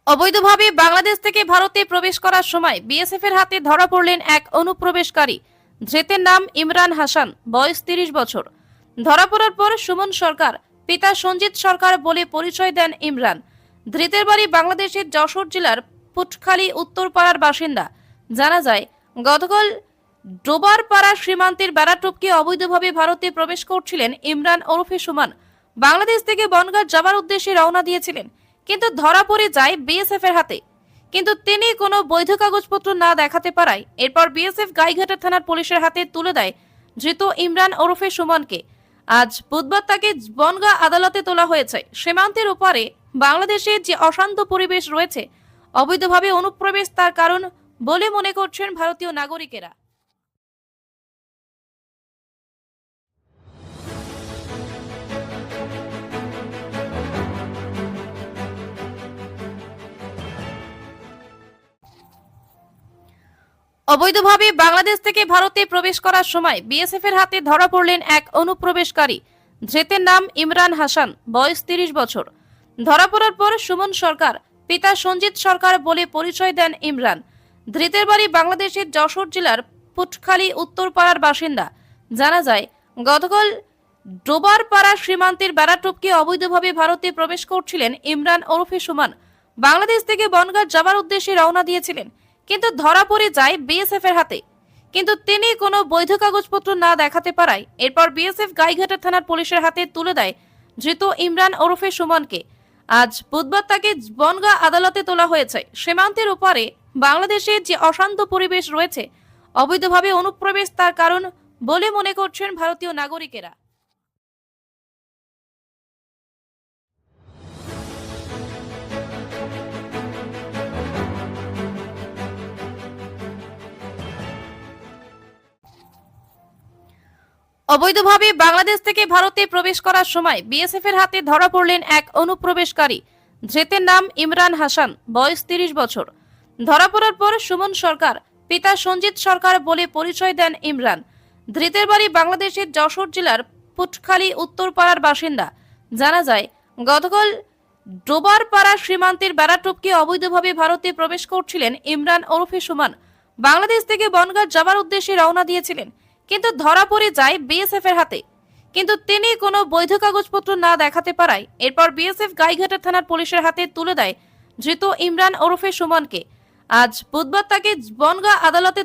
অবৈধভাবে বাংলাদেশ থেকে ভারতে প্রবেশ করার সময় বিএসএফ এর হাতে ধরা পড়লেন এক অনুপ্রবেশকারী। ধৃতের নাম ইমরান হাসান, বয়স 30 বছর। ধরা পড়ার পর সুমন সরকার, পিতা সঞ্জিত সরকার বলে পরিচয় দেন ইমরান। ধৃতের বাড়ি বাংলাদেশের যশোর জেলার পুটখালী উত্তরপাড়ার বাসিন্দা। জানা যায়, গতকাল ডোবারপাড়া সীমান্তের বেড়া টপকে অবৈধভাবে ভারতে প্রবেশ করছিলেন ইমরান ওরফে সুমন। বাংলাদেশ থেকে বনগাঁ যাওয়ার উদ্দেশ্যে রওনা দিয়েছিলেন, কিন্তু ধরা পড়ে যায় বিএসএফ এর হাতে। কিন্তু তিনি কোনো বৈধ কাগজপত্র না দেখাতে পারায় এরপর বিএসএফ গাইঘাটা থানার পুলিশের হাতে তুলে দেয় ধৃত ইমরান ওরফে সুমনকে। আজ বুধবার তাকে বনগাঁ আদালতে তোলা হয়েছে। সীমান্তের ওপারে বাংলাদেশের যে অশান্ত পরিবেশ রয়েছে, অবৈধভাবে অনুপ্রবেশ তার কারণ বলে মনে করছেন ভারতীয় নাগরিকেরা। অবৈধভাবে বাংলাদেশ থেকে ভারতে প্রবেশ করার সময় বিএসএফ এর হাতে ধরা পড়লেন এক অনুপ্রবেশকারী। ধৃতের নাম ইমরান হাসান, বয়স 30 বছর। ধরা পড়ার পর সুমন সরকার, পিতা সঞ্জিত সরকার বলে পরিচয় দেন ইমরান। ধৃতের বাড়ি বাংলাদেশের যশোর জেলার পুটখালী উত্তরপাড়ার বাসিন্দা। জানা যায়, গতকাল ডোবারপাড়া সীমান্তের বেড়া টপকে অবৈধভাবে ভারতে প্রবেশ করছিলেন ইমরান ওরফে সুমন। বাংলাদেশ থেকে বনগাঁ যাওয়ার উদ্দেশ্যে রওনা দিয়েছিলেন, কিন্তু ধরা পড়ে যায় বিএসএফ এর হাতে। কিন্তু তিনি কোনো বৈধ কাগজপত্র না দেখাতে পারায় এরপর বিএসএফ গাইঘাটা থানার পুলিশের হাতে তুলে দেয় ধৃত ইমরান ওরফে সুমনকে। আজ বুধবার তাকে বনগাঁ আদালতে তোলা হয়েছে। সীমান্তের ওপারে বাংলাদেশের যে অশান্ত পরিবেশ রয়েছে, অবৈধভাবে অনুপ্রবেশ তার কারণ বলে মনে করছেন ভারতীয় নাগরিকেরা। অবৈধভাবে বাংলাদেশ থেকে ভারতে প্রবেশ করার সময় বিএসএফ এর হাতে ধরা পড়লেন এক অনুপ্রবেশকারী। ধৃতের নাম ইমরান হাসান, বয়স 30 বছর। ধরা পড়ার পর সুমন সরকার, পিতা সঞ্জিত সরকার বলে পরিচয় দেন ইমরান। ধৃতের বাড়ি বাংলাদেশের যশোর জেলার পুটখালী উত্তরপাড়ার বাসিন্দা। জানা যায়, গতকাল ডোবারপাড়া সীমান্তের বেড়া টপকে অবৈধভাবে ভারতে প্রবেশ করছিলেন ইমরান ওরফে সুমন। বাংলাদেশ থেকে বনগাঁ যাওয়ার উদ্দেশ্যে রওনা দিয়েছিলেন, কিন্তু ধরা পড়ে যায় বিএসএফ এর হাতে। কিন্তু তিনি কোনো বৈধ কাগজপত্র না দেখাতে পারায় এরপর বিএসএফ গাইঘাটা থানার পুলিশের হাতে তুলে দেয় ধৃত ইমরান ওরফে সুমনকে। আজ বুধবার তাকে বনগাঁ আদালতে